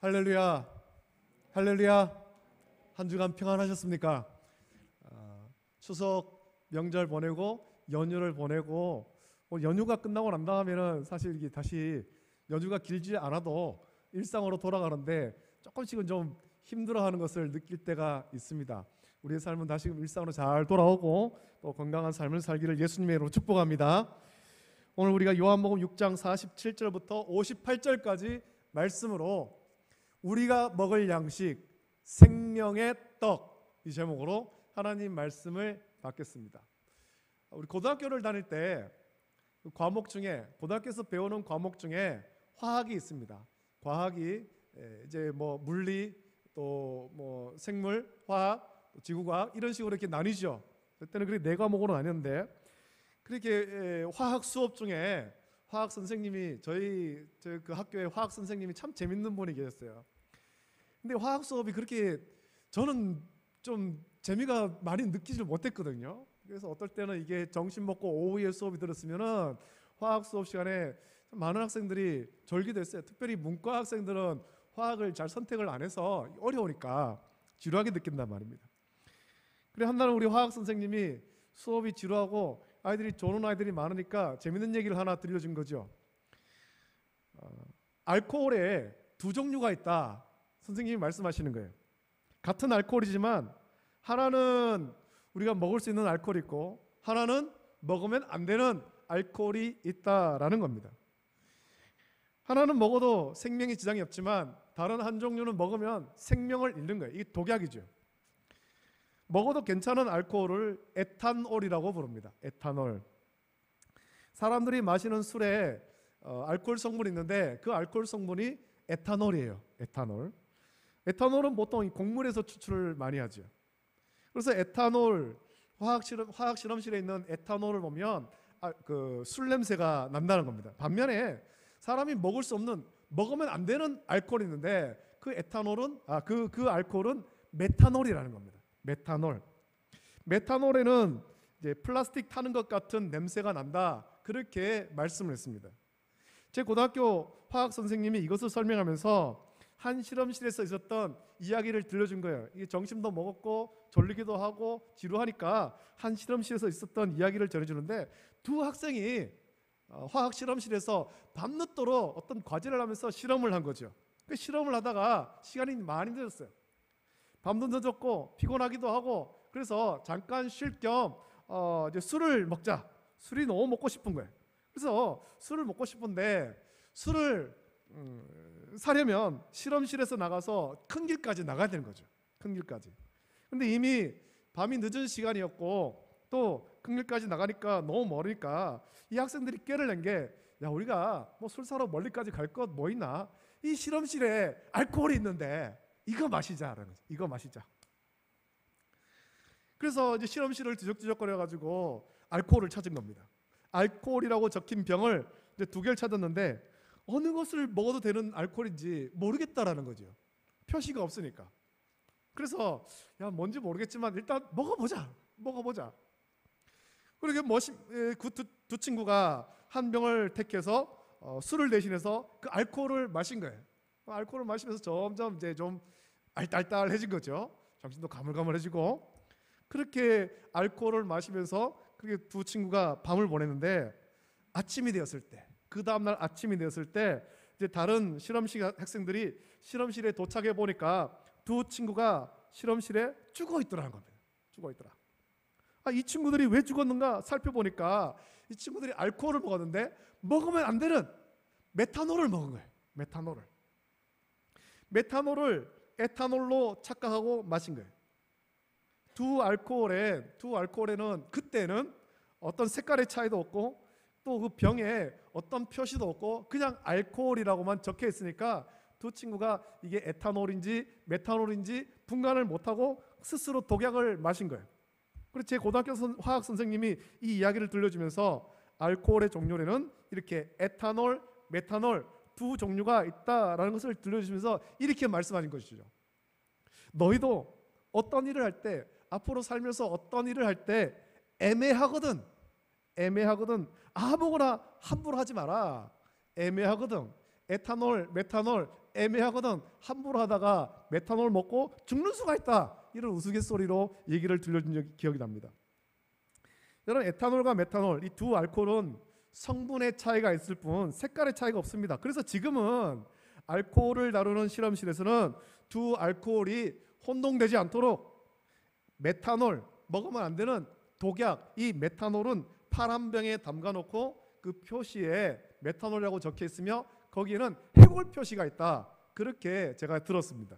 할렐루야, 할렐루야. 한 주간 평안하셨습니까? 추석 명절 보내고 연휴를 보내고 연휴가 끝나고 난 다음에는 사실 이게 다시 연휴가 길지 않아도 일상으로 돌아가는데 조금씩은 좀 힘들어하는 것을 느낄 때가 있습니다. 우리의 삶은 다시금 일상으로 잘 돌아오고 또 건강한 삶을 살기를 예수님의 이름으로 축복합니다. 오늘 우리가 요한복음 6장 47절부터 58절까지 말씀으로 우리가 먹을 양식 생명의 떡, 이 제목으로 하나님 말씀을 받겠습니다. 우리 고등학교를 다닐 때 과목 중에, 고등학교에서 배우는 과목 중에 화학이 있습니다. 과학이 이제 뭐 물리, 또 뭐 생물, 화학, 또 지구과학 이런 식으로 이렇게 나뉘죠. 그때는 그렇게 네 과목으로 나뉘었는데, 그렇게 화학 수업 중에 화학 선생님이 저희 그 학교의 화학 선생님이 참 재밌는 분이 계셨어요. 근데 화학 수업이 그렇게 저는 좀 재미가 많이 느끼질 못했거든요. 그래서 어떨 때는 이게 점심 먹고 오후에 수업이 들었으면은 화학 수업 시간에 많은 학생들이 졸기도 했어요. 특별히 문과 학생들은 화학을 잘 선택을 안 해서 어려우니까 지루하게 느낀단 말입니다. 그래 한 날은 우리 화학 선생님이 수업이 지루하고 아이들이 조는 아이들이 많으니까 재밌는 얘기를 하나 들려준 거죠. 알코올에 두 종류가 있다. 선생님이 말씀하시는 거예요. 같은 알코올이지만 하나는 우리가 먹을 수 있는 알코올이 있고 하나는 먹으면 안 되는 알코올이 있다라는 겁니다. 하나는 먹어도 생명에 지장이 없지만 다른 한 종류는 먹으면 생명을 잃는 거예요. 이게 독약이죠. 먹어도 괜찮은 알코올을 에탄올이라고 부릅니다. 에탄올. 사람들이 마시는 술에 알코올 성분이 있는데 그 알코올 성분이 에탄올이에요. 에탄올. 에탄올은 보통 곡물에서 추출을 많이 하죠. 그래서 에탄올 화학 실험실에 있는 에탄올을 보면 그 술 냄새가 난다는 겁니다. 반면에 사람이 먹을 수 없는, 먹으면 안 되는 알코올이 있는데 그 에탄올은 그 알코올은 메탄올이라는 겁니다. 메탄올. 메탄올에는 이제 플라스틱 타는 것 같은 냄새가 난다. 그렇게 말씀을 했습니다. 제 고등학교 화학 선생님이 이것을 설명하면서 한 실험실에서 있었던 이야기를 들려준 거예요. 이게 점심도 먹었고 졸리기도 하고 지루하니까 한 실험실에서 있었던 이야기를 전해주는데 두 학생이 화학 실험실에서 밤늦도록 어떤 과제를 하면서 실험을 한 거죠. 그 실험을 하다가 시간이 많이 늦었어요. 밤도 늦었고 피곤하기도 하고 그래서 잠깐 쉴 겸 이제 술을 먹자. 술이 너무 먹고 싶은 거예요. 그래서 술을 먹고 싶은데 술을 사려면 실험실에서 나가서 큰 길까지 나가야 되는 거죠. 큰 길까지. 근데 이미 밤이 늦은 시간이었고 또 큰 길까지 나가니까 너무 멀으니까 이 학생들이 꾀를 낸 게, 야 우리가 뭐 술 사러 멀리까지 갈 것 뭐 있나? 이 실험실에 알코올이 있는데 이거 마시자라는 거죠. 이거 마시자. 그래서 이제 실험실을 뒤적뒤적거려 가지고 알코올을 찾은 겁니다. 알코올이라고 적힌 병을 이제 두 개를 찾았는데 어느 것을 먹어도 되는 알코올인지 모르겠다라는 거죠. 표시가 없으니까. 그래서 야 뭔지 모르겠지만 일단 먹어보자. 그러게 그 두 친구가 한 병을 택해서 술을 대신해서 그 알코올을 마신 거예요. 알코올을 마시면서 점점 이제 좀 알딸딸해진 거죠. 정신도 가물가물해지고 그렇게 알코올을 마시면서 그렇게 두 친구가 밤을 보냈는데 아침이 되었을 때, 그 다음날 아침이 되었을 때 이제 다른 실험실 학생들이 실험실에 도착해 보니까 두 친구가 실험실에 죽어 있더라는 겁니다. 죽어 있더라. 이 친구들이 왜 죽었는가 살펴보니까 이 친구들이 알코올을 먹었는데 먹으면 안 되는 메탄올을 먹은 거예요. 메탄올을 에탄올로 착각하고 마신 거예요. 두 알코올에는 그때는 어떤 색깔의 차이도 없고 또 그 병에 어떤 표시도 없고 그냥 알코올이라고만 적혀 있으니까 두 친구가 이게 에탄올인지 메탄올인지 분간을 못하고 스스로 독약을 마신 거예요. 그래서 제 고등학교 화학 선생님이 이 이야기를 들려주면서 알코올의 종류에는 이렇게 에탄올, 메탄올 두 종류가 있다라는 것을 들려주면서 이렇게 말씀하신 것이죠. 너희도 어떤 일을 할 때, 앞으로 살면서 어떤 일을 할 때 애매하거든 아무거나 함부로 하지 마라. 애매하거든. 에탄올, 메탄올 애매하거든. 함부로 하다가 메탄올 먹고 죽는 수가 있다. 이런 우스갯소리로 얘기를 들려준 기억이 납니다. 여러분, 에탄올과 메탄올 이 두 알코올은 성분의 차이가 있을 뿐 색깔의 차이가 없습니다. 그래서 지금은 알코올을 다루는 실험실에서는 두 알코올이 혼동되지 않도록 메탄올, 먹으면 안 되는 독약, 이 메탄올은 파란 병에 담가 놓고 그 표시에 메탄올이라고 적혀 있으며 거기에는 해골 표시가 있다. 그렇게 제가 들었습니다.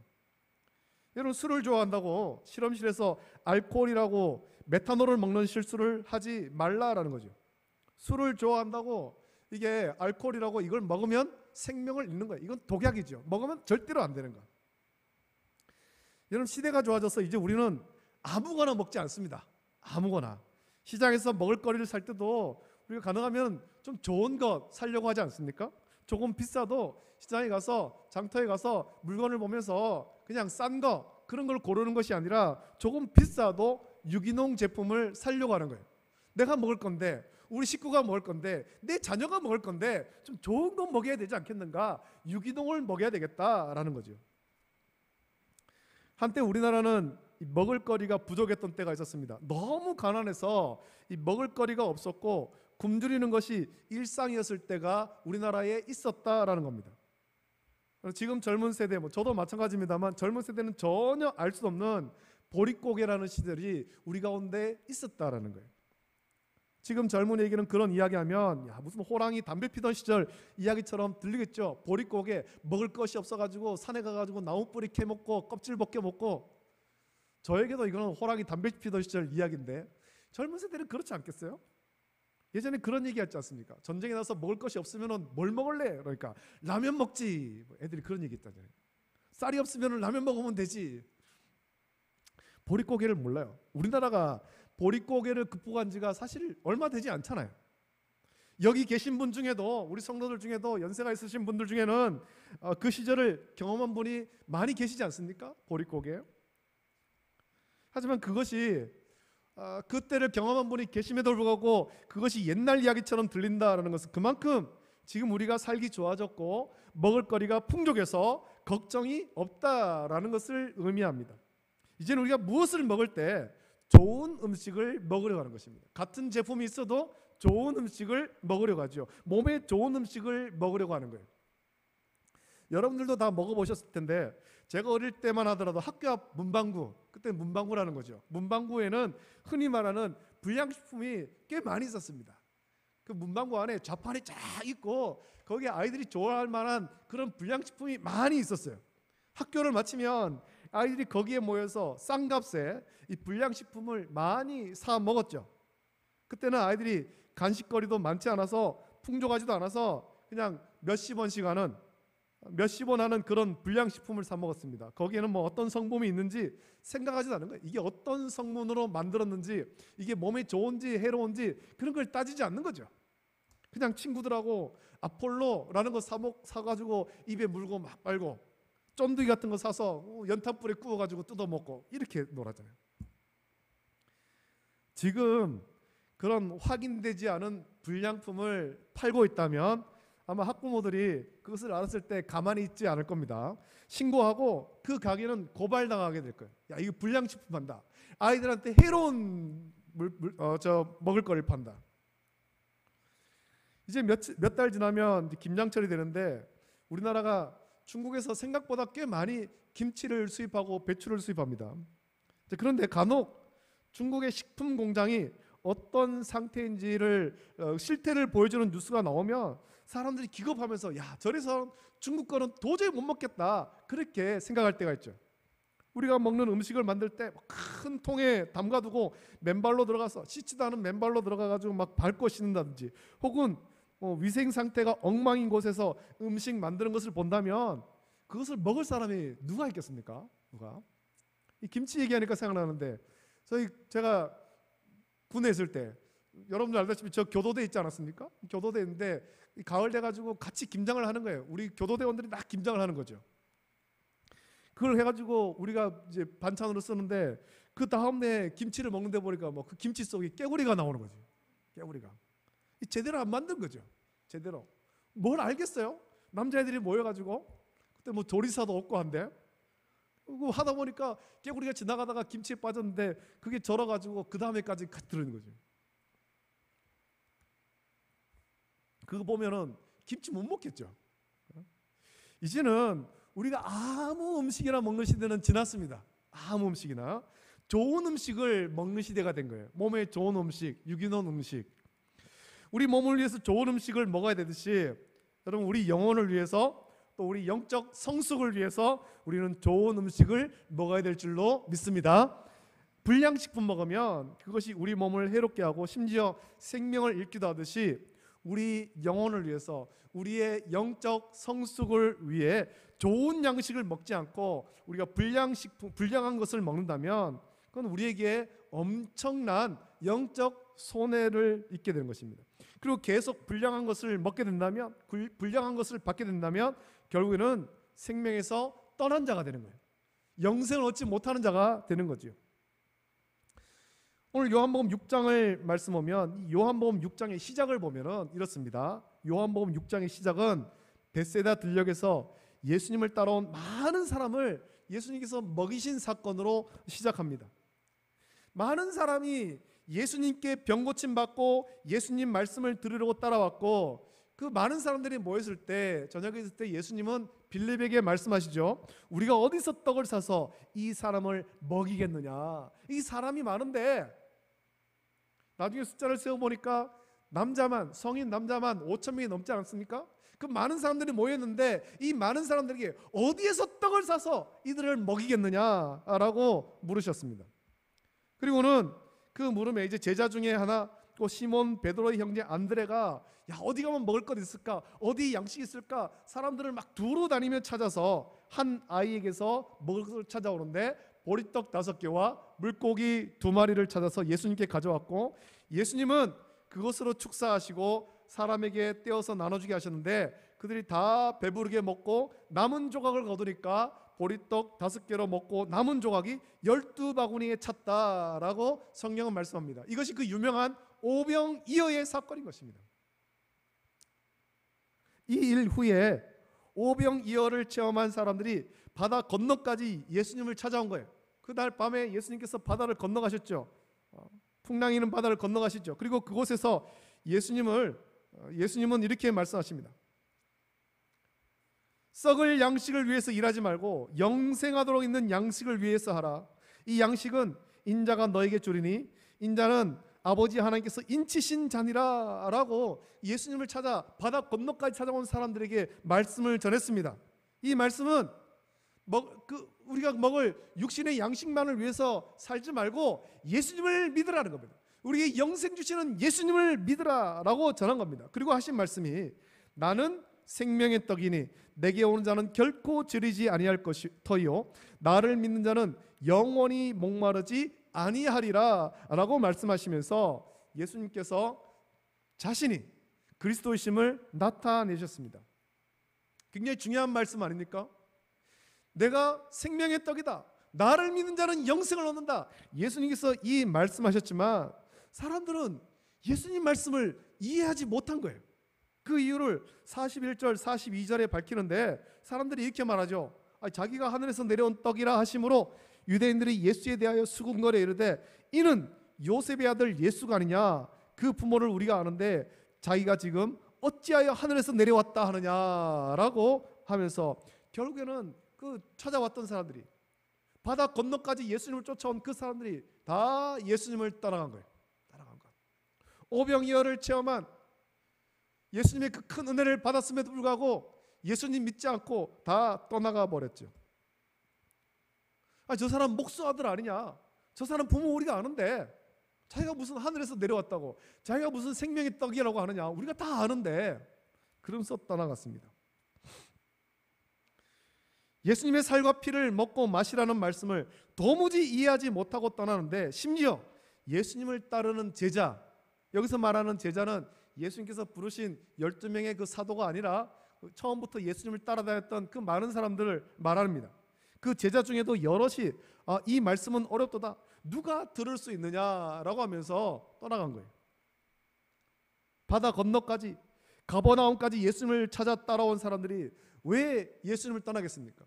여러분, 술을 좋아한다고 실험실에서 알코올이라고 메탄올을 먹는 실수를 하지 말라라는 거죠. 술을 좋아한다고 이게 알코올이라고 이걸 먹으면 생명을 잃는 거예요. 이건 독약이죠. 먹으면 절대로 안 되는 거예요. 여러분, 시대가 좋아져서 이제 우리는 아무거나 먹지 않습니다. 아무거나. 시장에서 먹을거리를 살 때도 우리가 가능하면 좀 좋은 거 사려고 하지 않습니까? 조금 비싸도 시장에 가서, 장터에 가서 물건을 보면서 그냥 싼 거, 그런 걸 고르는 것이 아니라 조금 비싸도 유기농 제품을 사려고 하는 거예요. 내가 먹을 건데, 우리 식구가 먹을 건데, 내 자녀가 먹을 건데 좀 좋은 거 먹여야 되지 않겠는가? 유기농을 먹여야 되겠다라는 거죠. 한때 우리나라는 이 먹을거리가 부족했던 때가 있었습니다. 너무 가난해서 이 먹을거리가 없었고 굶주리는 것이 일상이었을 때가 우리나라에 있었다라는 겁니다. 지금 젊은 세대, 저도 마찬가지입니다만 젊은 세대는 전혀 알 수 없는 보릿고개라는 시절이 우리 가운데 있었다라는 거예요. 지금 젊은이에게는 그런 이야기하면 야, 무슨 호랑이 담배 피던 시절 이야기처럼 들리겠죠. 보릿고개, 먹을 것이 없어가지고 산에 가가지고 나무 뿌리 캐먹고 껍질 벗겨 먹고. 저에게도 이거는 호랑이 담배 피던 시절 이야기인데 젊은 세대는 그렇지 않겠어요? 예전에 그런 얘기 했지 않습니까? 전쟁에 나서 먹을 것이 없으면 뭘 먹을래? 그러니까 라면 먹지. 애들이 그런 얘기 했다잖아요. 쌀이 없으면 라면 먹으면 되지. 보릿고개를 몰라요. 우리나라가 보릿고개를 극복한 지가 사실 얼마 되지 않잖아요. 여기 계신 분 중에도, 우리 성도들 중에도 연세가 있으신 분들 중에는 그 시절을 경험한 분이 많이 계시지 않습니까? 보릿고개. 하지만 그것이 그때를 경험한 분이 계심에도 불구하고 그것이 옛날 이야기처럼 들린다라는 것은 그만큼 지금 우리가 살기 좋아졌고 먹을거리가 풍족해서 걱정이 없다라는 것을 의미합니다. 이제는 우리가 무엇을 먹을 때 좋은 음식을 먹으려고 하는 것입니다. 같은 제품이 있어도 좋은 음식을 먹으려고 하죠. 몸에 좋은 음식을 먹으려고 하는 거예요. 여러분들도 다 먹어보셨을 텐데 제가 어릴 때만 하더라도 학교 앞 문방구, 그때 문방구라는 거죠. 문방구에는 흔히 말하는 불량식품이 꽤 많이 있었습니다. 그 문방구 안에 좌판이 쫙 있고 거기에 아이들이 좋아할 만한 그런 불량식품이 많이 있었어요. 학교를 마치면 아이들이 거기에 모여서 싼 값에 이 불량식품을 많이 사 먹었죠. 그때는 아이들이 간식거리도 많지 않아서 풍족하지도 않아서 그냥 몇십 원씩 하는, 몇십 원 하는 그런 불량식품을 사 먹었습니다. 거기에는 뭐 어떤 성분이 있는지 생각하지도 않은 거예요. 이게 어떤 성분으로 만들었는지, 이게 몸에 좋은지 해로운지 그런 걸 따지지 않는 거죠. 그냥 친구들하고 아폴로라는 거 사가지고 입에 물고 막 빨고 쫀득이 같은 거 사서 연탄불에 구워가지고 뜯어먹고 이렇게 놀았잖아요. 지금 그런 확인되지 않은 불량품을 팔고 있다면 아마 학부모들이 그것을 알았을 때 가만히 있지 않을 겁니다. 신고하고 그 가게는 고발당하게 될 거예요. 야, 이거 불량식품 판다. 아이들한테 해로운 먹을거리를 판다. 이제 몇 달 지나면 김장철이 되는데 우리나라가 중국에서 생각보다 꽤 많이 김치를 수입하고 배추를 수입합니다. 그런데 간혹 중국의 식품 공장이 어떤 상태인지를 실태를 보여주는 뉴스가 나오면 사람들이 기겁하면서 야, 저래서 중국 거는 도저히 못 먹겠다 그렇게 생각할 때가 있죠. 우리가 먹는 음식을 만들 때 큰 통에 담가두고 맨발로 들어가서 씻지도 않은 맨발로 들어가가지고 막 밟고 씻는다든지 혹은 위생 상태가 엉망인 곳에서 음식 만드는 것을 본다면 그것을 먹을 사람이 누가 있겠습니까? 누가? 이 김치 얘기하니까 생각나는데 제가 군에 있을 때 여러분들 알다시피 저 교도대 있지 않았습니까? 교도대 있는데 가을 돼가지고 같이 김장을 하는 거예요. 우리 교도대원들이 막 김장을 하는 거죠. 그걸 해가지고 우리가 이제 반찬으로 쓰는데 그 다음에 김치를 먹는데 보니까 뭐 그 김치 속에 깨구리가 나오는 거지. 깨구리가. 제대로 안 만든 거죠. 제대로. 뭘 알겠어요? 남자애들이 모여가지고 그때 뭐 조리사도 없고 한데, 그리고 하다 보니까 개구리가 지나가다가 김치에 빠졌는데 그게 절어가지고 그 다음에까지 같이 들어있는 거죠. 그거 보면은 김치 못 먹겠죠. 이제는 우리가 아무 음식이나 먹는 시대는 지났습니다. 아무 음식이나 좋은 음식을 먹는 시대가 된 거예요. 몸에 좋은 음식, 유기농 음식. 우리 몸을 위해서 좋은 음식을 먹어야 되듯이 여러분 우리 영혼을 위해서 또 우리 영적 성숙을 위해서 우리는 좋은 음식을 먹어야 될 줄로 믿습니다. 불량식품 먹으면 그것이 우리 몸을 해롭게 하고 심지어 생명을 잃기도 하듯이 우리 영혼을 위해서 우리의 영적 성숙을 위해 좋은 양식을 먹지 않고 우리가 불량한 것을 먹는다면 그건 우리에게 엄청난 영적 손해를 입게 되는 것입니다. 그리고 계속 불량한 것을 먹게 된다면, 불량한 것을 받게 된다면 결국에는 생명에서 떠난 자가 되는 거예요. 영생을 얻지 못하는 자가 되는 거죠. 오늘 요한복음 6장을 말씀 보면 요한복음 6장의 시작을 보면은 이렇습니다. 요한복음 6장의 시작은 벳세다 들녘에서 예수님을 따라온 많은 사람을 예수님께서 먹이신 사건으로 시작합니다. 많은 사람이 예수님께 병 고침 받고 예수님 말씀을 들으려고 따라왔고, 그 많은 사람들이 모였을 때, 저녁에 있을 때 예수님은 빌립에게 말씀하시죠. 우리가 어디서 떡을 사서 이 사람을 먹이겠느냐. 이 사람이 많은데 나중에 숫자를 세어보니까 남자만, 성인 남자만 5,000명이 넘지 않습니까? 그 많은 사람들이 모였는데 이 많은 사람들에게 어디에서 떡을 사서 이들을 먹이겠느냐라고 물으셨습니다. 그리고는 그 물음에 이제 제자 중에 하나, 또 시몬 베드로의 형제 안드레가 야 어디 가면 먹을 것 있을까? 어디 양식이 있을까? 사람들을 막 두루 다니며 찾아서 한 아이에게서 먹을 것을 찾아오는데 보리떡 5개와 물고기 2마리를 찾아서 예수님께 가져왔고, 예수님은 그것으로 축사하시고 사람에게 떼어서 나눠주게 하셨는데 그들이 다 배부르게 먹고 남은 조각을 거두니까 보리떡 5개로 먹고 남은 조각이 12바구니에 찼다라고 성경은 말씀합니다. 이것이 그 유명한 오병이어의 사건인 것입니다. 이 일 후에 오병이어를 체험한 사람들이 바다 건너까지 예수님을 찾아온 거예요. 그날 밤에 예수님께서 바다를 건너가셨죠. 풍랑이는 바다를 건너가시죠. 그리고 그곳에서 예수님은 이렇게 말씀하십니다. 썩을 양식을 위해서 일하지 말고 영생하도록 있는 양식을 위해서 하라. 이 양식은 인자가 너에게 주리니 인자는 아버지 하나님께서 인치신 자니라 라고 예수님을 찾아 바다 건너까지 찾아온 사람들에게 말씀을 전했습니다. 이 말씀은 우리가 먹을 육신의 양식만을 위해서 살지 말고 예수님을 믿으라는 겁니다. 우리에게 영생 주시는 예수님을 믿으라 라고 전한 겁니다. 그리고 하신 말씀이 나는 생명의 떡이니 내게 오는 자는 결코 줄이지 아니할 터이요 나를 믿는 자는 영원히 목마르지 아니하리라 라고 말씀하시면서 예수님께서 자신이 그리스도이심을 나타내셨습니다. 굉장히 중요한 말씀 아닙니까? 내가 생명의 떡이다, 나를 믿는 자는 영생을 얻는다. 예수님께서 이 말씀하셨지만 사람들은 예수님 말씀을 이해하지 못한 거예요. 그 이유를 41절 42절에 밝히는데 사람들이 이렇게 말하죠. 자기가 하늘에서 내려온 떡이라 하심으로 유대인들이 예수에 대하여 수군거려 이르되 이는 요셉의 아들 예수가 아니냐. 그 부모를 우리가 아는데 자기가 지금 어찌하여 하늘에서 내려왔다 하느냐라고 하면서 결국에는 그 찾아왔던 사람들이, 바다 건너까지 예수님을 쫓아온 그 사람들이 다 예수님을 따라간 거예요. 따라간 것. 오병이어를 체험한 예수님의 그 큰 은혜를 받았음에도 불구하고 예수님 믿지 않고 다 떠나가 버렸죠. 저 사람 목수 아들 아니냐, 저 사람 부모 우리가 아는데 자기가 무슨 하늘에서 내려왔다고, 자기가 무슨 생명의 떡이라고 하느냐, 우리가 다 아는데, 그러면서 떠나갔습니다. 예수님의 살과 피를 먹고 마시라는 말씀을 도무지 이해하지 못하고 떠나는데, 심지어 예수님을 따르는 제자, 여기서 말하는 제자는 예수님께서 부르신 12명의 그 사도가 아니라 처음부터 예수님을 따라다녔던 그 많은 사람들을 말합니다. 그 제자 중에도 여럿이 이 말씀은 어렵도다, 누가 들을 수 있느냐라고 하면서 떠나간 거예요. 바다 건너까지, 가버나움까지 예수님을 찾아 따라온 사람들이 왜 예수님을 떠나겠습니까?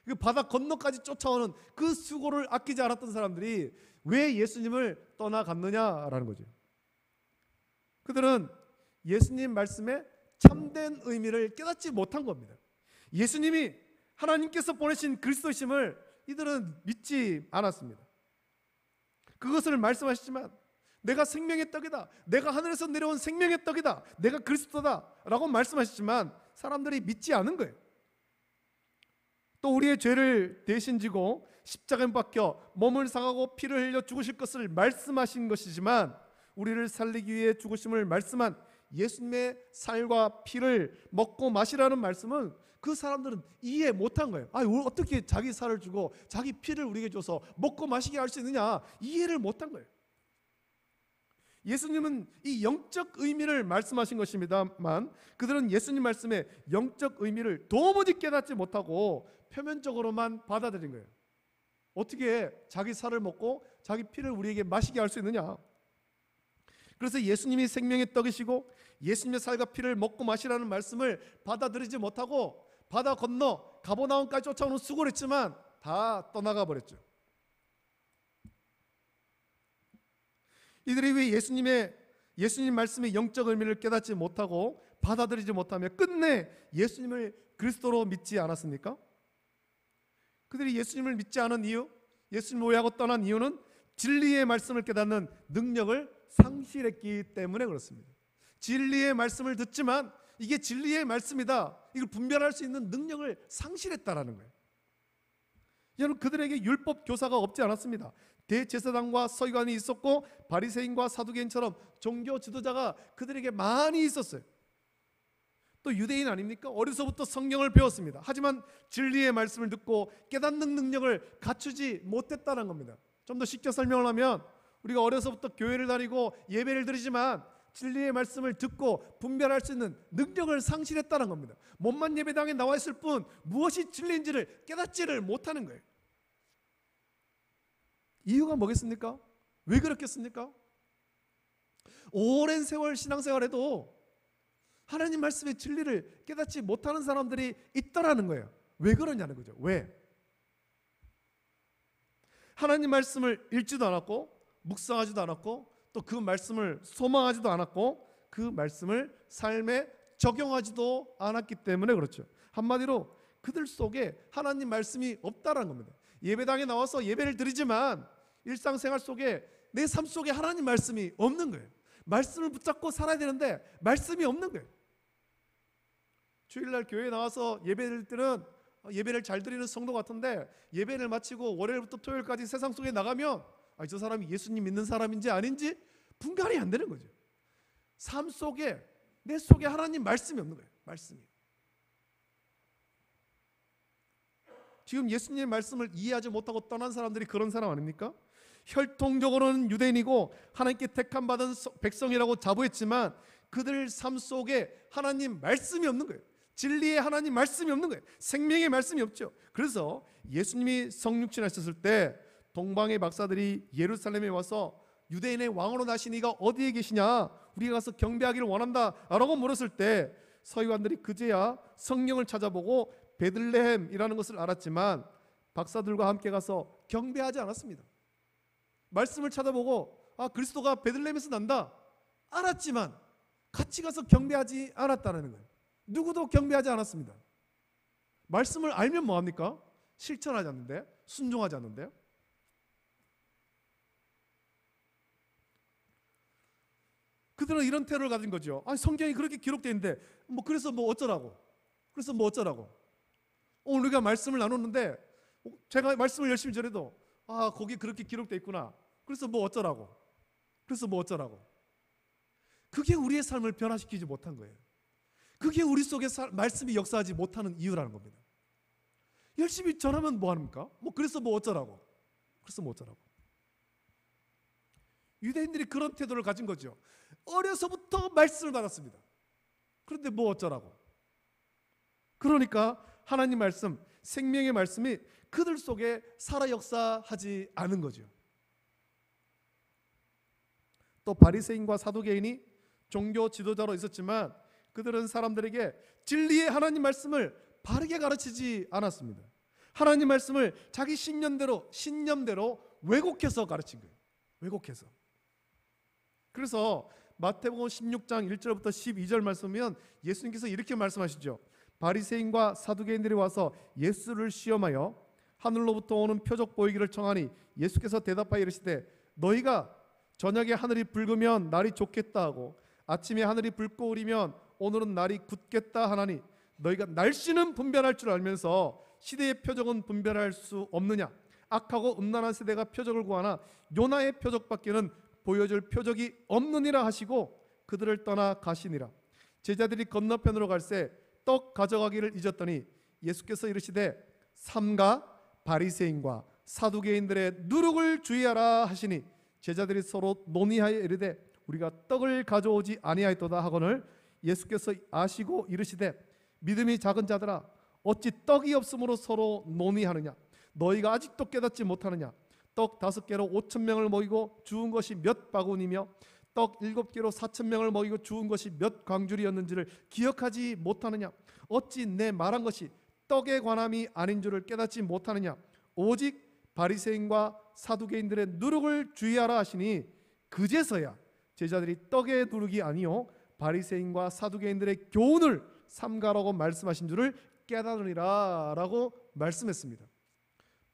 그 바다 건너까지 쫓아오는 그 수고를 아끼지 않았던 사람들이 왜 예수님을 떠나갔느냐라는 거죠. 그들은 예수님 말씀의 참된 의미를 깨닫지 못한 겁니다. 예수님이 하나님께서 보내신 그리스도심을 이들은 믿지 않았습니다. 그것을 말씀하시지만 내가 생명의 떡이다, 내가 하늘에서 내려온 생명의 떡이다, 내가 그리스도다 라고 말씀하시지만 사람들이 믿지 않은 거예요. 또 우리의 죄를 대신 지고 십자가에 박혀 몸을 상하고 피를 흘려 죽으실 것을 말씀하신 것이지만 우리를 살리기 위해 죽으심을 말씀한 예수님의 살과 피를 먹고 마시라는 말씀은 그 사람들은 이해 못한 거예요. 어떻게 자기 살을 주고 자기 피를 우리에게 줘서 먹고 마시게 할 수 있느냐, 이해를 못한 거예요. 예수님은 이 영적 의미를 말씀하신 것입니다만 그들은 예수님 말씀의 영적 의미를 도무지 깨닫지 못하고 표면적으로만 받아들인 거예요. 어떻게 자기 살을 먹고 자기 피를 우리에게 마시게 할 수 있느냐. 그래서 예수님이 생명의 떡이시고 예수님의 살과 피를 먹고 마시라는 말씀을 받아들이지 못하고 바다 건너 가버나움까지 쫓아오는 수고를 했지만 다 떠나가 버렸죠. 이들이 왜 예수님 말씀의 영적 의미를 깨닫지 못하고 받아들이지 못하며 끝내 예수님을 그리스도로 믿지 않았습니까? 그들이 예수님을 믿지 않은 이유, 예수님을 오해하고 떠난 이유는 진리의 말씀을 깨닫는 능력을 상실했기 때문에 그렇습니다. 진리의 말씀을 듣지만 이게 진리의 말씀이다, 이걸 분별할 수 있는 능력을 상실했다라는 거예요. 여러분, 그들에게 율법 교사가 없지 않았습니다. 대제사장과 서기관이 있었고 바리새인과 사두개인처럼 종교 지도자가 그들에게 많이 있었어요. 또 유대인 아닙니까? 어려서부터 성경을 배웠습니다. 하지만 진리의 말씀을 듣고 깨닫는 능력을 갖추지 못했다는 겁니다. 좀 더 쉽게 설명을 하면 우리가 어려서부터 교회를 다니고 예배를 드리지만 진리의 말씀을 듣고 분별할 수 있는 능력을 상실했다는 겁니다. 몸만 예배당에 나와 있을 뿐 무엇이 진리인지를 깨닫지를 못하는 거예요. 이유가 뭐겠습니까? 왜 그렇겠습니까? 오랜 세월 신앙생활에도 하나님 말씀의 진리를 깨닫지 못하는 사람들이 있더라는 거예요. 왜 그러냐는 거죠. 왜? 하나님 말씀을 읽지도 않았고 묵상하지도 않았고 또 그 말씀을 소망하지도 않았고 그 말씀을 삶에 적용하지도 않았기 때문에 그렇죠. 한마디로 그들 속에 하나님 말씀이 없다라는 겁니다. 예배당에 나와서 예배를 드리지만 일상생활 속에 내 삶 속에 하나님 말씀이 없는 거예요. 말씀을 붙잡고 살아야 되는데 말씀이 없는 거예요. 주일날 교회에 나와서 예배를 드릴 때는 예배를 잘 드리는 성도 같은데 예배를 마치고 월요일부터 토요일까지 세상 속에 나가면 저 사람이 예수님 믿는 사람인지 아닌지 분간이 안 되는 거죠. 삶 속에 내 속에 하나님 말씀이 없는 거예요. 말씀이. 지금 예수님의 말씀을 이해하지 못하고 떠난 사람들이 그런 사람 아닙니까? 혈통적으로는 유대인이고 하나님께 택함 받은 백성이라고 자부했지만 그들 삶 속에 하나님 말씀이 없는 거예요. 진리의 하나님 말씀이 없는 거예요. 생명의 말씀이 없죠. 그래서 예수님이 성육신하셨을 때 동방의 박사들이 예루살렘에 와서 유대인의 왕으로 나신 이가 어디에 계시냐, 우리가 가서 경배하기를 원한다 라고 물었을 때 서기관들이 그제야 성경을 찾아보고 베들레헴이라는 것을 알았지만 박사들과 함께 가서 경배하지 않았습니다. 말씀을 찾아보고 그리스도가 베들레헴에서 난다 알았지만 같이 가서 경배하지 않았다는 거예요. 누구도 경배하지 않았습니다. 말씀을 알면 뭐합니까? 실천하지 않는데, 순종하지 않는데요. 그들은 이런 태도를 가진 거죠. 성경이 그렇게 기록되어 있는데 그래서 뭐 어쩌라고? 그래서 뭐 어쩌라고? 오늘 우리가 말씀을 나눴는데 제가 말씀을 열심히 전해도 거기 그렇게 기록되어 있구나. 그래서 뭐 어쩌라고? 그래서 뭐 어쩌라고? 그게 우리의 삶을 변화시키지 못한 거예요. 그게 우리 속에 말씀이 역사하지 못하는 이유라는 겁니다. 열심히 전하면 뭐 합니까? 그래서 뭐 어쩌라고? 그래서 뭐 어쩌라고? 유대인들이 그런 태도를 가진 거죠. 어려서부터 말씀을 받았습니다. 그런데 뭐 어쩌라고? 그러니까 하나님 말씀, 생명의 말씀이 그들 속에 살아 역사하지 않은 거죠. 또 바리새인과 사두개인이 종교 지도자로 있었지만 그들은 사람들에게 진리의 하나님 말씀을 바르게 가르치지 않았습니다. 하나님 말씀을 자기 신념대로 왜곡해서 가르친 거예요. 왜곡해서. 그래서 마태복음 16장 1절부터 12절 말씀이면 예수님께서 이렇게 말씀하시죠. 바리새인과 사두개인들이 와서 예수를 시험하여 하늘로부터 오는 표적 보이기를 청하니 예수께서 대답하여 이르시되 너희가 저녁에 하늘이 붉으면 날이 좋겠다 하고 아침에 하늘이 붉고 흐리면 오늘은 날이 굳겠다 하나니 너희가 날씨는 분별할 줄 알면서 시대의 표적은 분별할 수 없느냐? 악하고 음란한 세대가 표적을 구하나 요나의 표적밖에는 보여줄 표적이 없느니라 하시고 그들을 떠나 가시니라. 제자들이 건너편으로 갈새 떡 가져가기를 잊었더니 예수께서 이르시되 삼가 바리새인과 사두개인들의 누룩을 주의하라 하시니 제자들이 서로 논의하여 이르되 우리가 떡을 가져오지 아니하였도다 하거늘 예수께서 아시고 이르시되 믿음이 작은 자들아 어찌 떡이 없으므로 서로 논의하느냐? 너희가 아직도 깨닫지 못하느냐? 떡 5개로 5,000명을 먹이고 주운 것이 몇 바구니며 떡 7개로 4,000명을 먹이고 주운 것이 몇 광줄이었는지를 기억하지 못하느냐? 어찌 내 말한 것이 떡에 관함이 아닌 줄을 깨닫지 못하느냐? 오직 바리새인과 사두개인들의 누룩을 주의하라 하시니 그제서야 제자들이 떡의 누룩이 아니요 바리새인과 사두개인들의 교훈을 삼가라고 말씀하신 줄을 깨달으리라 라고 말씀했습니다.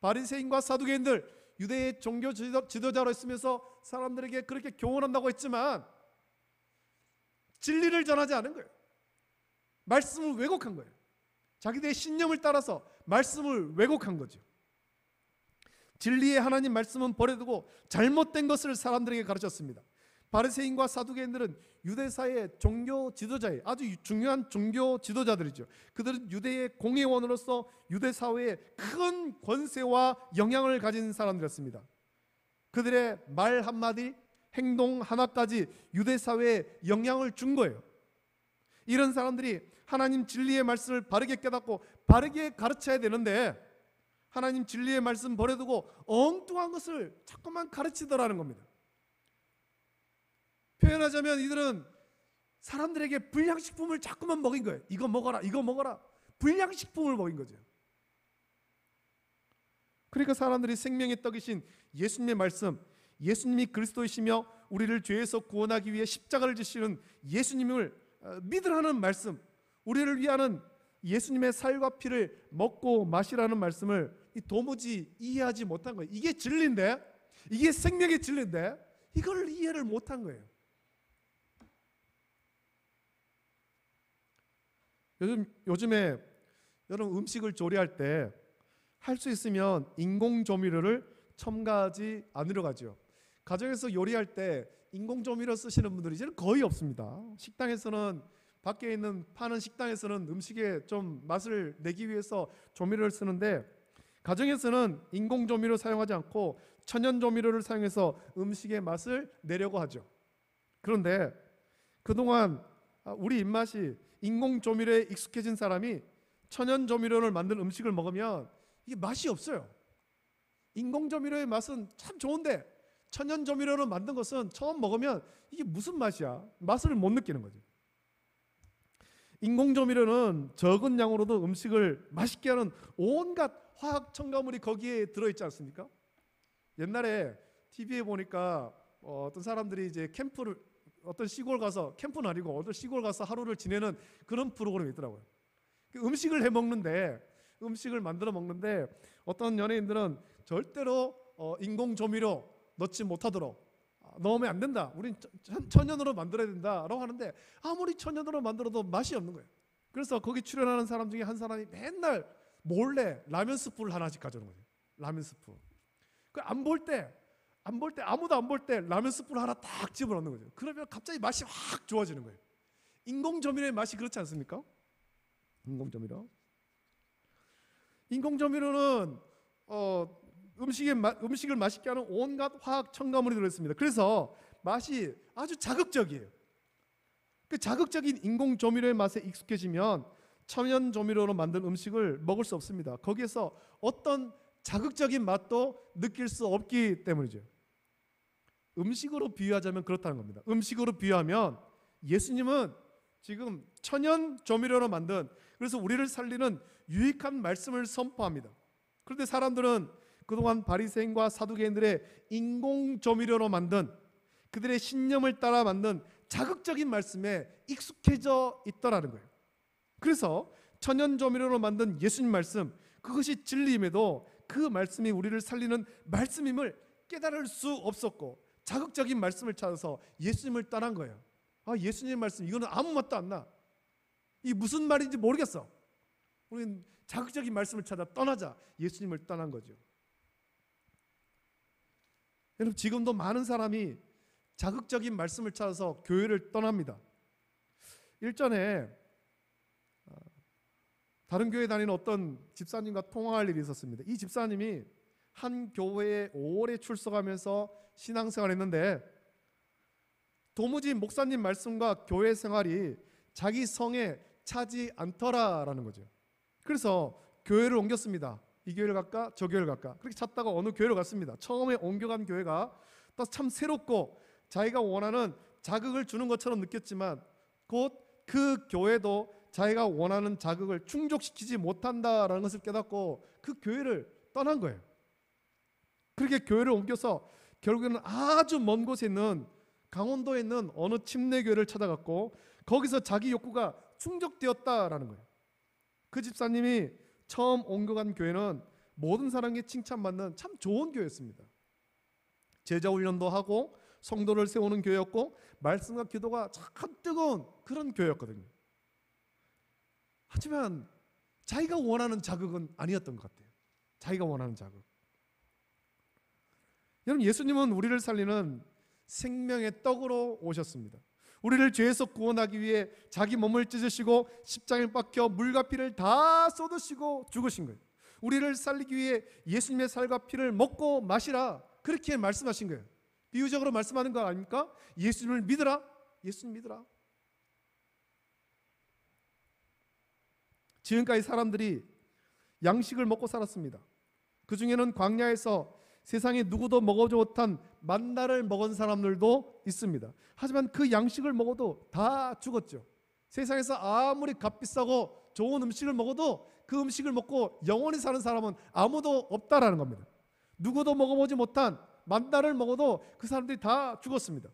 바리새인과 사두개인들 유대의 종교 지도자로 있으면서 사람들에게 그렇게 교훈한다고 했지만 진리를 전하지 않은 거예요. 말씀을 왜곡한 거예요. 자기들의 신념을 따라서 말씀을 왜곡한 거죠. 진리의 하나님 말씀은 버려두고 잘못된 것을 사람들에게 가르쳤습니다. 바리새인과 사두개인들은 유대사의 종교 지도자의 아주 중요한 종교 지도자들이죠. 그들은 유대의 공회원으로서 유대 사회에 큰 권세와 영향을 가진 사람들이었습니다. 그들의 말 한마디, 행동 하나까지 유대 사회에 영향을 준 거예요. 이런 사람들이 하나님 진리의 말씀을 바르게 깨닫고 바르게 가르쳐야 되는데 하나님 진리의 말씀 버려두고 엉뚱한 것을 자꾸만 가르치더라는 겁니다. 표현하자면 이들은 사람들에게 불량식품을 자꾸만 먹인 거예요. 이거 먹어라, 이거 먹어라. 불량식품을 먹인 거죠. 그러니까 사람들이 생명의 떡이신 예수님의 말씀, 예수님이 그리스도이시며 우리를 죄에서 구원하기 위해 십자가를 지시는 예수님을 믿으라는 말씀, 우리를 위하는 예수님의 살과 피를 먹고 마시라는 말씀을 도무지 이해하지 못한 거예요. 이게 진리인데, 이게 생명의 진리인데 이걸 이해를 못한 거예요. 요즘에 여러분 음식을 조리할 때 할 수 있으면 인공 조미료를 첨가하지 않으려고 하죠. 가정에서 요리할 때 인공 조미료 쓰시는 분들이 이제는 거의 없습니다. 식당에서는 밖에 있는 파는 식당에서는 음식에 좀 맛을 내기 위해서 조미료를 쓰는데 가정에서는 인공 조미료 사용하지 않고 천연 조미료를 사용해서 음식의 맛을 내려고 하죠. 그런데 그동안 우리 입맛이 인공 조미료에 익숙해진 사람이 천연 조미료를 만든 음식을 먹으면 이게 맛이 없어요. 인공 조미료의 맛은 참 좋은데 천연 조미료로 만든 것은 처음 먹으면 이게 무슨 맛이야? 맛을 못 느끼는 거죠. 인공 조미료는 적은 양으로도 음식을 맛있게 하는 온갖 화학 첨가물이 거기에 들어있지 않습니까? 옛날에 TV에 보니까 어떤 사람들이 이제 캠프를 어떤 시골 가서, 캠프는 아니고 어떤 시골 가서 하루를 지내는 그런 프로그램이 있더라고요. 음식을 해 먹는데, 음식을 만들어 먹는데 어떤 연예인들은 절대로 인공 조미료 넣지 못하도록, 넣으면 안 된다, 우린 천연으로 만들어야 된다라고 하는데 아무리 천연으로 만들어도 맛이 없는 거예요. 그래서 거기 출연하는 사람 중에 한 사람이 맨날 몰래 라면 스프를 하나씩 가져오는 거예요. 라면 스프. 안 볼 때 아무도 안 볼 때 라면 스프를 하나 딱 집어넣는 거죠. 그러면 갑자기 맛이 확 좋아지는 거예요. 인공 조미료의 맛이 그렇지 않습니까? 인공 조미료는 음식을 맛있게 하는 온갖 화학 첨가물이 들어있습니다. 그래서 맛이 아주 자극적이에요. 그 자극적인 인공 조미료의 맛에 익숙해지면 천연 조미료로 만든 음식을 먹을 수 없습니다. 거기에서 어떤 자극적인 맛도 느낄 수 없기 때문이죠. 음식으로 비유하자면 그렇다는 겁니다. 음식으로 비유하면 예수님은 지금 천연 조미료로 만든, 그래서 우리를 살리는 유익한 말씀을 선포합니다. 그런데 사람들은 그동안 바리새인과 사두개인들의 인공조미료로 만든, 그들의 신념을 따라 만든 자극적인 말씀에 익숙해져 있더라는 거예요. 그래서 천연조미료로 만든 예수님 말씀, 그것이 진리임에도 그 말씀이 우리를 살리는 말씀임을 깨달을 수 없었고, 자극적인 말씀을 찾아서 예수님을 떠난 거예요. 예수님 말씀 이거는 아무 맛도 안 나, 이 무슨 말인지 모르겠어, 우리는 자극적인 말씀을 찾아 떠나자, 예수님을 떠난 거죠. 여러분, 지금도 많은 사람이 자극적인 말씀을 찾아서 교회를 떠납니다. 일전에 다른 교회 다니는 어떤 집사님과 통화할 일이 있었습니다. 이 집사님이 한 교회에 오래 출석하면서 신앙생활을 했는데 도무지 목사님 말씀과 교회 생활이 자기 성에 차지 않더라라는 거죠. 그래서 교회를 옮겼습니다. 이 교회를 갈까 저 교회를 갈까, 그렇게 찾다가 어느 교회로 갔습니다. 처음에 옮겨간 교회가 또 참 새롭고 자기가 원하는 자극을 주는 것처럼 느꼈지만 곧 그 교회도 자기가 원하는 자극을 충족시키지 못한다라는 것을 깨닫고 그 교회를 떠난 거예요. 그렇게 교회를 옮겨서 결국에는 아주 먼 곳에 있는 강원도에 있는 어느 침례교회를 찾아갔고 거기서 자기 욕구가 충족되었다라는 거예요. 그 집사님이 처음 옮겨간 교회는 모든 사람에게 칭찬받는 참 좋은 교회였습니다. 제자훈련도 하고 성도를 세우는 교회였고 말씀과 기도가 참 뜨거운 그런 교회였거든요. 하지만 자기가 원하는 자극은 아니었던 것 같아요. 자기가 원하는 자극. 여러분, 예수님은 우리를 살리는 생명의 떡으로 오셨습니다. 우리를 죄에서 구원하기 위해 자기 몸을 찢으시고 십자가에 박혀 물과 피를 다 쏟으시고 죽으신 거예요. 우리를 살리기 위해 예수님의 살과 피를 먹고 마시라, 그렇게 말씀하신 거예요. 비유적으로 말씀하는 거 아닙니까? 예수님을 믿으라, 예수님 믿으라. 지금까지 사람들이 양식을 먹고 살았습니다. 그 중에는 광야에서 세상에 누구도 먹어보지 못한 만나를 먹은 사람들도 있습니다. 하지만 그 양식을 먹어도 다 죽었죠. 세상에서 아무리 값비싸고 좋은 음식을 먹어도 그 음식을 먹고 영원히 사는 사람은 아무도 없다라는 겁니다. 누구도 먹어보지 못한 만나를 먹어도 그 사람들이 다 죽었습니다.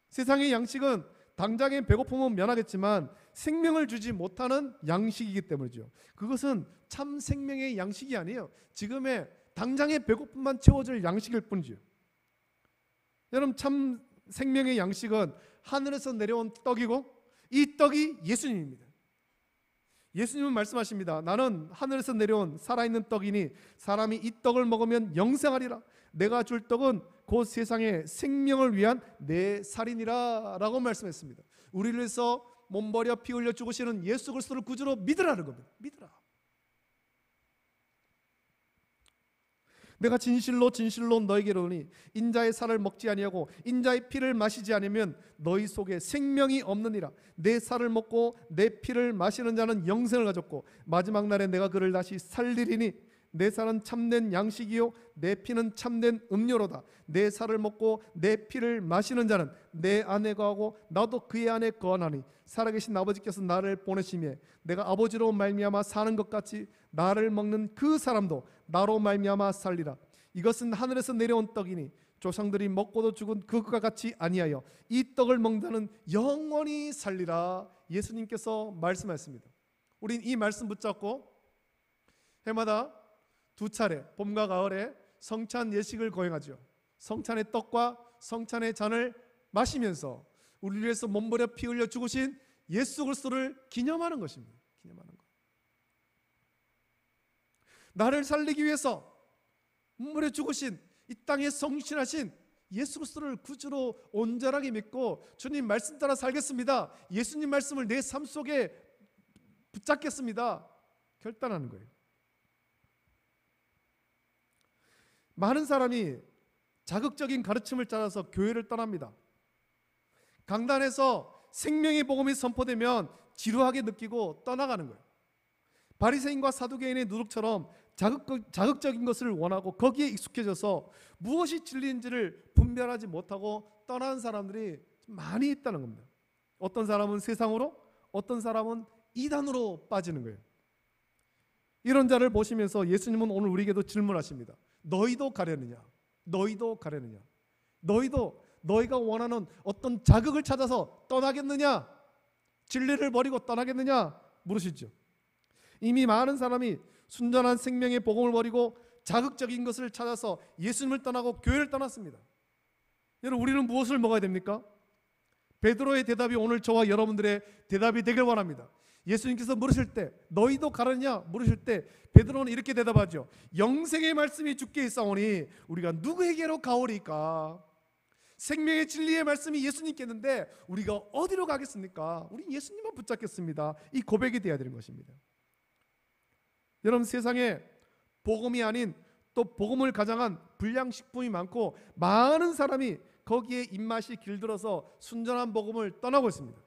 세상의 양식은 당장의 배고픔은 면하겠지만 생명을 주지 못하는 양식이기 때문이죠. 그것은 참 생명의 양식이 아니에요. 지금의 당장의 배고픔만 채워줄 양식일 뿐이죠. 여러분, 참 생명의 양식은 하늘에서 내려온 떡이고 이 떡이 예수님입니다. 예수님은 말씀하십니다. 나는 하늘에서 내려온 살아있는 떡이니 사람이 이 떡을 먹으면 영생하리라. 내가 줄 떡은 곧 세상의 생명을 위한 내 살이니라 라고 말씀했습니다. 우리를 위해서 몸 버려 피 흘려 죽으시는 예수 그리스도를 구주로 믿으라는 겁니다. 믿으라. 내가 진실로 진실로 너에게 이르노니 인자의 살을 먹지 아니하고 인자의 피를 마시지 않으면 너희 속에 생명이 없느니라. 내 살을 먹고 내 피를 마시는 자는 영생을 가졌고 마지막 날에 내가 그를 다시 살리리니 내 살은 참된 양식이요 내 피는 참된 음료로다. 내 살을 먹고 내 피를 마시는 자는 내 안에 거하고 나도 그의 안에 거하나니 살아계신 아버지께서 나를 보내심에 내가 아버지로 말미암아 사는 것 같이 나를 먹는 그 사람도 나로 말미암아 살리라. 이것은 하늘에서 내려온 떡이니 조상들이 먹고도 죽은 그것과 같이 아니하여 이 떡을 먹는 영원히 살리라. 예수님께서 말씀하셨습니다. 우린 이 말씀 붙잡고 해마다 두 차례 봄과 가을에 성찬 예식을 거행하죠. 성찬의 떡과 성찬의 잔을 마시면서 우리를 위해서 몸버려 피 흘려 죽으신 예수 그리스도를 기념하는 것입니다. 기념하는 것. 나를 살리기 위해서 몸버려 죽으신 이 땅에 성신하신 예수 그리스도를 구주로 온전하게 믿고 주님 말씀 따라 살겠습니다. 예수님 말씀을 내 삶 속에 붙잡겠습니다. 결단하는 거예요. 많은 사람이 자극적인 가르침을 따라서 교회를 떠납니다. 강단에서 생명의 복음이 선포되면 지루하게 느끼고 떠나가는 거예요. 바리새인과 사두개인의 누룩처럼 자극적인 것을 원하고 거기에 익숙해져서 무엇이 진리인지를 분별하지 못하고 떠나는 사람들이 많이 있다는 겁니다. 어떤 사람은 세상으로, 어떤 사람은 이단으로 빠지는 거예요. 이런 자를 보시면서 예수님은 오늘 우리에게도 질문하십니다. 너희도 가려느냐? 너희도 가려느냐? 너희도 너희가 원하는 어떤 자극을 찾아서 떠나겠느냐? 진리를 버리고 떠나겠느냐? 물으시죠. 이미 많은 사람이 순전한 생명의 복음을 버리고 자극적인 것을 찾아서 예수님을 떠나고 교회를 떠났습니다. 여러분, 우리는 무엇을 먹어야 됩니까? 베드로의 대답이 오늘 저와 여러분들의 대답이 되길 원합니다. 예수님께서 물으실 때 너희도 가느냐 물으실 때 베드로는 이렇게 대답하죠. 영생의 말씀이 주께 있사오니 우리가 누구에게로 가오리까? 생명의 진리의 말씀이 예수님께 있는데 우리가 어디로 가겠습니까? 우리 예수님만 붙잡겠습니다. 이 고백이 되어야 되는 것입니다. 여러분, 세상에 복음이 아닌 또 복음을 가장한 불량식품이 많고 많은 사람이 거기에 입맛이 길들어서 순전한 복음을 떠나고 있습니다.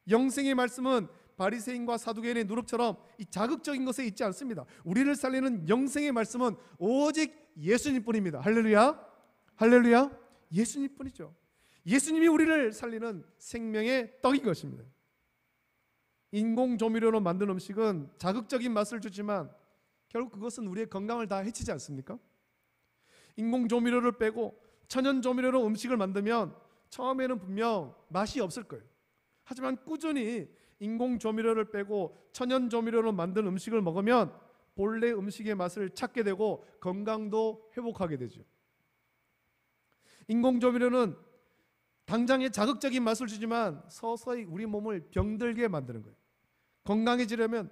영생의 말씀은 바리새인과 사두개인의 누룩처럼 이 자극적인 것에 있지 않습니다. 우리를 살리는 영생의 말씀은 오직 예수님뿐입니다. 할렐루야, 할렐루야. 예수님뿐이죠. 예수님이 우리를 살리는 생명의 떡인 것입니다. 인공 조미료로 만든 음식은 자극적인 맛을 주지만 결국 그것은 우리의 건강을 다 해치지 않습니까? 인공 조미료를 빼고 천연 조미료로 음식을 만들면 처음에는 분명 맛이 없을 거예요. 하지만 꾸준히 인공 조미료를 빼고 천연 조미료로 만든 음식을 먹으면 본래 음식의 맛을 찾게 되고 건강도 회복하게 되죠. 인공 조미료는 당장의 자극적인 맛을 주지만 서서히 우리 몸을 병들게 만드는 거예요. 건강해지려면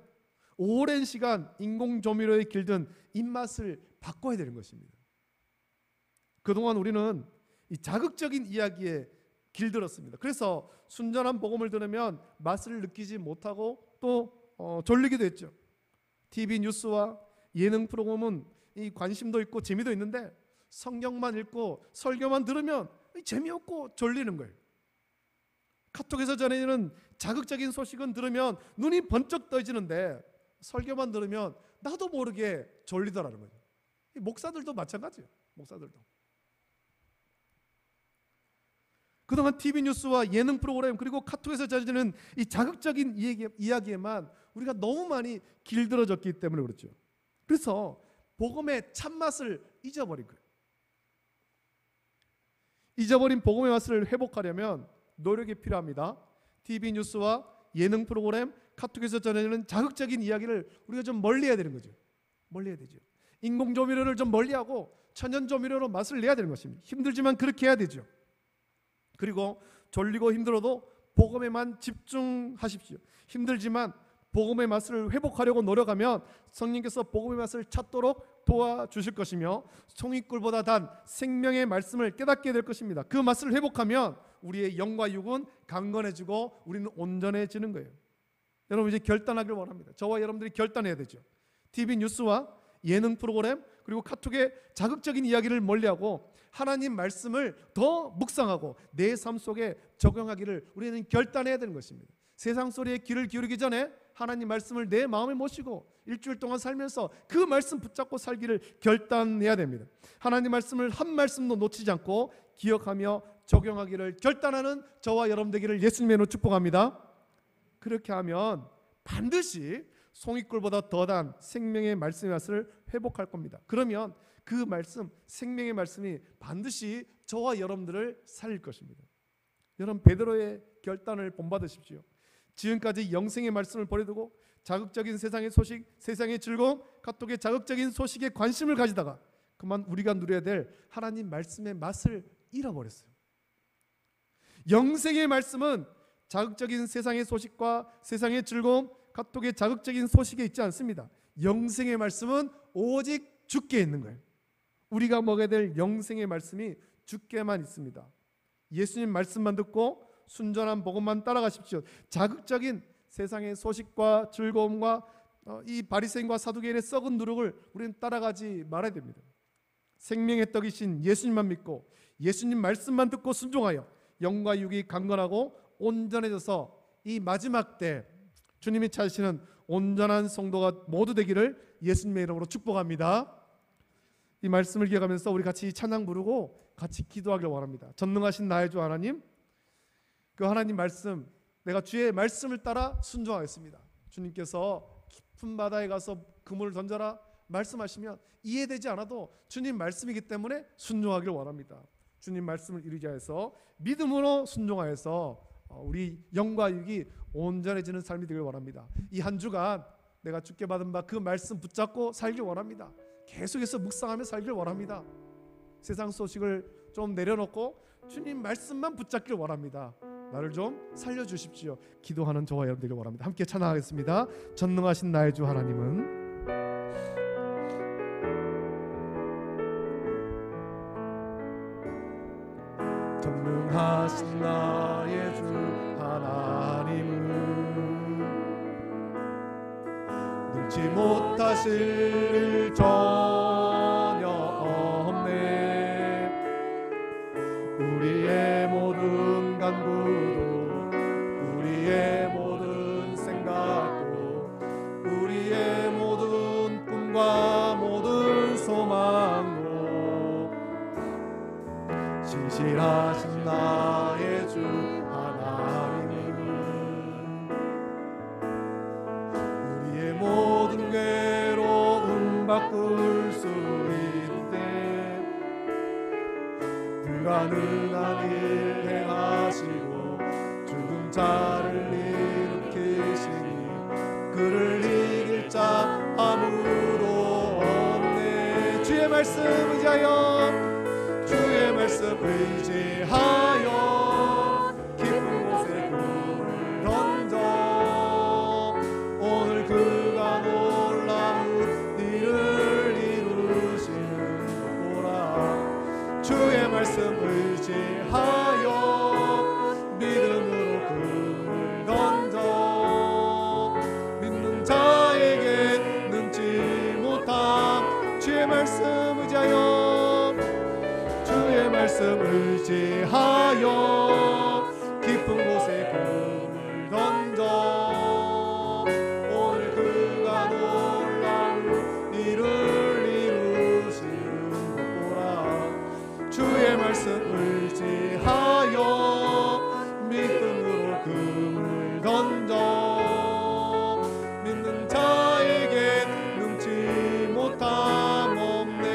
오랜 시간 인공 조미료에 길든 입맛을 바꿔야 되는 것입니다. 그동안 우리는 이 자극적인 이야기에 길들었습니다. 그래서 순전한 복음을 들으면 맛을 느끼지 못하고 또 졸리기도 했죠. TV 뉴스와 예능 프로그램은 이 관심도 있고 재미도 있는데 성경만 읽고 설교만 들으면 재미없고 졸리는 거예요. 카톡에서 전해지는 자극적인 소식은 들으면 눈이 번쩍 떠지는데 설교만 들으면 나도 모르게 졸리더라는 거예요. 목사들도 마찬가지예요. 목사들도. 그동안 TV 뉴스와 예능 프로그램 그리고 카톡에서 전해지는 이 자극적인 이야기에만 우리가 너무 많이 길들어졌기 때문에 그렇죠. 그래서 복음의 참맛을 잊어버린 거예요. 잊어버린 복음의 맛을 회복하려면 노력이 필요합니다. TV 뉴스와 예능 프로그램, 카톡에서 전해지는 자극적인 이야기를 우리가 좀 멀리해야 되는 거죠. 멀리해야 되죠. 인공 조미료를 좀 멀리하고 천연 조미료로 맛을 내야 되는 것입니다. 힘들지만 그렇게 해야 되죠. 그리고 졸리고 힘들어도 복음에만 집중하십시오. 힘들지만 복음의 맛을 회복하려고 노력하면 성령께서 복음의 맛을 찾도록 도와주실 것이며 송이꿀보다 단 생명의 말씀을 깨닫게 될 것입니다. 그 맛을 회복하면 우리의 영과 육은 강건해지고 우리는 온전해지는 거예요. 여러분, 이제 결단하길 원합니다. 저와 여러분들이 결단해야 되죠. TV 뉴스와 예능 프로그램 그리고 카톡의 자극적인 이야기를 멀리하고 하나님 말씀을 더 묵상하고 내 삶 속에 적용하기를 우리는 결단해야 되는 것입니다. 세상 소리에 귀를 기울이기 전에 하나님 말씀을 내 마음에 모시고 일주일 동안 살면서 그 말씀 붙잡고 살기를 결단해야 됩니다. 하나님 말씀을 한 말씀도 놓치지 않고 기억하며 적용하기를 결단하는 저와 여러분 되기를 예수님의 이름으로 축복합니다. 그렇게 하면 반드시 송이꿀보다 더단 생명의 말씀의 맛을 회복할 겁니다. 그러면 그 말씀, 생명의 말씀이 반드시 저와 여러분들을 살릴 것입니다. 여러분, 베드로의 결단을 본받으십시오. 지금까지 영생의 말씀을 버려두고 자극적인 세상의 소식, 세상의 즐거움, 카톡의 자극적인 소식에 관심을 가지다가 그만 우리가 누려야 될 하나님 말씀의 맛을 잃어버렸어요. 영생의 말씀은 자극적인 세상의 소식과 세상의 즐거움, 카톡의 자극적인 소식에 있지 않습니다. 영생의 말씀은 오직 주께 있는 거예요. 우리가 먹어야 될 영생의 말씀이 주께만 있습니다. 예수님 말씀만 듣고 순전한 복음만 따라가십시오. 자극적인 세상의 소식과 즐거움과 이 바리새인과 사두개인의 썩은 누룩을 우리는 따라가지 말아야 됩니다. 생명의 떡이신 예수님만 믿고 예수님 말씀만 듣고 순종하여 영과 육이 강건하고 온전해져서 이 마지막 때 주님이 찾으시는 온전한 성도가 모두 되기를 예수님의 이름으로 축복합니다. 이 말씀을 기억하면서 우리 같이 찬양 부르고 같이 기도하길 원합니다. 전능하신 나의 주 하나님, 그 하나님 말씀, 내가 주의 말씀을 따라 순종하겠습니다. 주님께서 깊은 바다에 가서 그물을 던져라 말씀하시면 이해되지 않아도 주님 말씀이기 때문에 순종하기를 원합니다. 주님 말씀을 이루기 위해서 믿음으로 순종하여서 우리 영과 육이 온전해지는 삶이 되길 원합니다. 이 한 주간 내가 주께 받은 바 그 말씀 붙잡고 살길 원합니다. 계속해서 묵상하며 살길 원합니다. 세상 소식을 좀 내려놓고 주님 말씀만 붙잡길 원합니다. 나를 좀 살려주십시오. 기도하는 저와 여러분 되길 원합니다. 함께 찬양하겠습니다. 전능하신 나의 주 하나님은 전능하신 나의 주 하나님은 능치 못하실 일 전혀 없네. 우리의 모든 간구도 우리의 모든 생각도 우리의 모든 꿈과 모든 소망도 신실하신 나의 주 하나님은 우리의 모든 괴로움 바꿀 수 있대. 불가능한 일 행하시고 죽은 자를 일으키시니 그를 이길 자 아무도 없네. 주의 말씀 의지하여 주의 말씀 의지하여 깊은 곳에 꿈을 던져 오늘 그가 놀라운 일을 이루시는 것 보라. 주의 말씀 의지하여 믿음으로 꿈을 던져 믿는 자에게 능치 못함. 주의 말씀 의지하여 주의 말씀 의지하여 깊은 곳에 꿈을 던져 오늘 그가 놀라운 일을 이루시는 것 보라. 주의 말씀 의지하여 믿음으로 꿈을 던져 믿는 자에게 능치 못함 없네.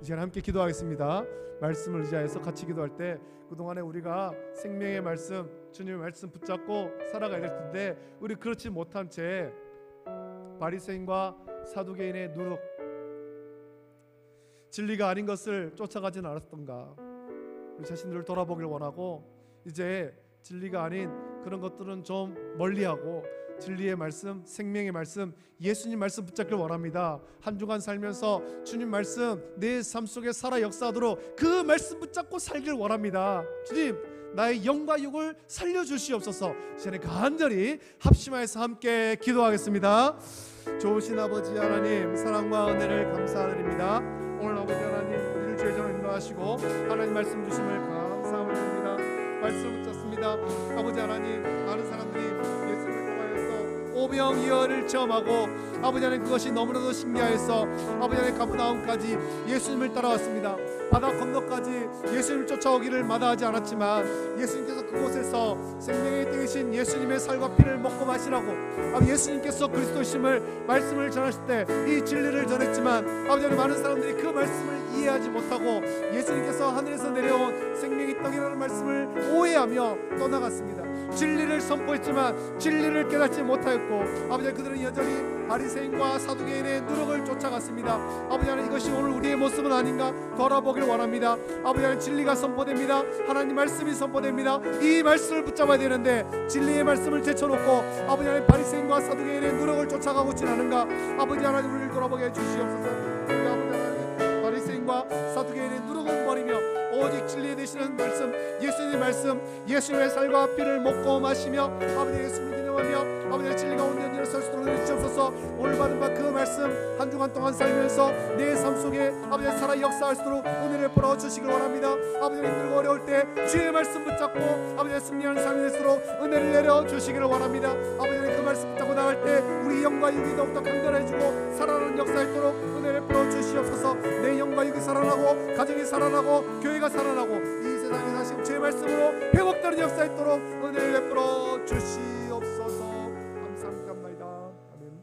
이 시간 함께 기도하겠습니다. 말씀을 의지하여서 같이 기도할 때 그동안에 우리가 생명의 말씀, 주님의 말씀 붙잡고 살아가야 될 텐데 우리 그렇지 못한 채 바리새인과 사두개인의 누룩, 진리가 아닌 것을 쫓아가지는 않았던가. 우리 자신들을 돌아보길 원하고 이제 진리가 아닌 그런 것들은 좀 멀리하고 진리의 말씀, 생명의 말씀, 예수님 말씀 붙잡길 원합니다. 한 주간 살면서 주님 말씀 내 삶 속에 살아 역사하도록 그 말씀 붙잡고 살길 원합니다. 주님, 나의 영과 육을 살려주시옵소서. 시간에 간절히 합심하여서 함께 기도하겠습니다. 좋으신 아버지 하나님, 사랑과 은혜를 감사드립니다. 오늘 아버지 하나님, 우리를 죄전을 인도하시고 하나님 말씀 주심을 감사함을 드립니다. 말씀 붙잡습니다. 아버지 하나님, 많은 사람들이 예수님을 오병이어를 체험하고 아버지 하나님 그것이 너무나도 신기하여서 아버지 하나님 가버나움까지 예수님을 따라왔습니다. 바다 건너까지 예수님을 쫓아오기를 마다하지 않았지만 예수님께서 그곳에서 생명의 땡이신 예수님의 살과 피를 먹고 마시라고 예수님께서 그리스도심을 말씀을 전하실 때 이 진리를 전했지만 아버지 하나님 많은 사람들이 그 말씀을 이해하지 못하고 예수님께서 하늘에서 내려온 생명의 떡이라는 말씀을 오해하며 떠나갔습니다. 진리를 선포했지만 진리를 깨닫지 못하였고 아버지 그들은 여전히 바리새인과 사두개인의 누룩을 쫓아갔습니다. 아버지 하나님 이것이 오늘 우리의 모습은 아닌가 돌아보길 원합니다. 아버지 하나님 진리가 선포됩니다. 하나님 말씀이 선포됩니다. 이 말씀을 붙잡아야 되는데 진리의 말씀을 제쳐놓고 아버지 하나님 바리새인과 사두개인의 누룩을 쫓아가고 있지 않은가. 아버지 하나님 우리를 돌아보게 해주시옵소서. 우리 아버지 하나님 바리새인과 사두개인의 누룩을 버리며 오직 진리에 되시는 말씀, 예수님의 말씀, 예수님의 살과 피를 먹고 마시며 아버지 예수님을 기념하며 아버지의 진리가 온전히 설 수 있도록 해주옵소서. 오늘 받은 바 그 말씀 한 주간 동안 살면서 내 삶 속에 아버지의 살아 역사할 수 있도록 은혜를 풀어 주시길 원합니다. 아버지 힘들고 어려울 때 주의 말씀 붙잡고 아버지의 승리하는 삶이 될수록 은혜를 내려 주시기를 원합니다. 아버지 그 말씀 붙잡고 나갈 때 우리 영과 육이 더욱더 강건해지고 살아나는 역사 있도록 은혜를 풀어 주시옵소서. 내 영과 육이 살아나고 가정이 살아나고 교회가 살아나고 이 세상에 다시 주의 말씀으로 회복되는 역사 있도록 은혜를 베풀어 주시옵소서. 감사합니다. 아멘.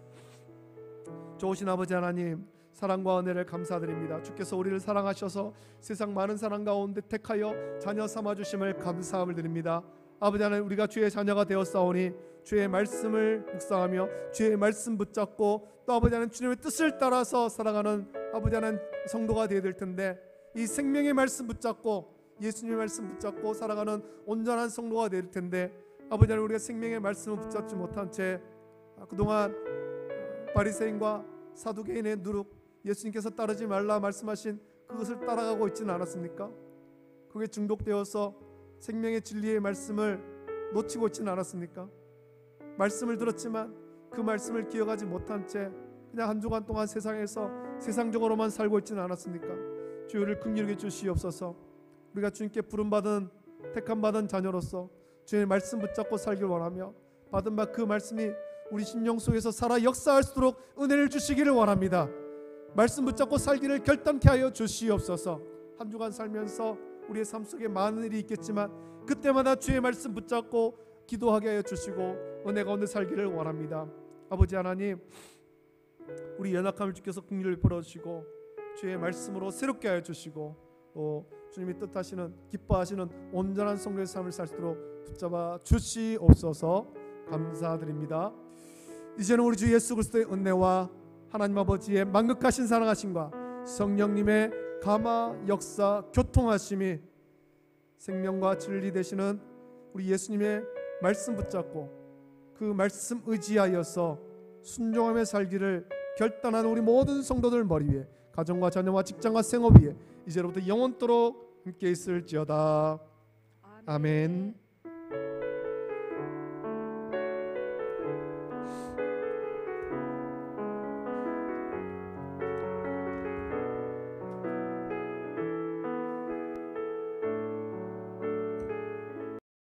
좋으신 아버지 하나님, 사랑과 은혜를 감사드립니다. 주께서 우리를 사랑하셔서 세상 많은 사람 가운데 택하여 자녀 삼아주심을 감사함을 드립니다. 아버지 하나님, 우리가 주의 자녀가 되었사오니 주의 말씀을 묵상하며 주의 말씀 붙잡고 또 아버지 하나님 주님의 뜻을 따라서 살아가는 아버지 하나님 성도가 되어야 될 텐데, 이 생명의 말씀 붙잡고 예수님의 말씀 붙잡고 살아가는 온전한 성도가 될 텐데, 아버지 하나님 우리가 생명의 말씀을 붙잡지 못한 채 그동안 바리새인과 사두개인의 누룩, 예수님께서 따르지 말라 말씀하신 그것을 따라가고 있지는 않았습니까? 그게 중독되어서 생명의 진리의 말씀을 놓치고 있지는 않았습니까? 말씀을 들었지만 그 말씀을 기억하지 못한 채 그냥 한 주간 동안 세상에서 세상적으로만 살고 있지는 않았습니까? 주를 긍휼히 주시옵소서. 우리가 주님께 부름받은 택함받은 자녀로서 주의 말씀 붙잡고 살길 원하며 받은 바 그 말씀이 우리 심령 속에서 살아 역사할 수 있도록 은혜를 주시기를 원합니다. 말씀 붙잡고 살기를 결단케 하여 주시옵소서. 한 주간 살면서 우리의 삶 속에 많은 일이 있겠지만 그때마다 주의 말씀 붙잡고 기도하게 하여 주시고 은혜 가운데 살기를 원합니다. 아버지 하나님, 우리 연약함을 주께서 긍휼히 풀어주시고 주의 말씀으로 새롭게 하여 주시고 또 주님이 뜻하시는 기뻐하시는 온전한 성도의 삶을 살 수 있도록 붙잡아 주시옵소서. 감사드립니다. 이제는 우리 주 예수 그리스도의 은혜와 하나님 아버지의 만극하신 사랑하심과 성령님의 감화 역사 교통하심이 생명과 진리 되시는 우리 예수님의 말씀 붙잡고 그 말씀 의지하여서 순종하며 살기를 결단하는 우리 모든 성도들 머리 위에, 가정과 자녀와 직장과 생업 위에 이제로부터 영원토록 함께 있을지어다. 아멘.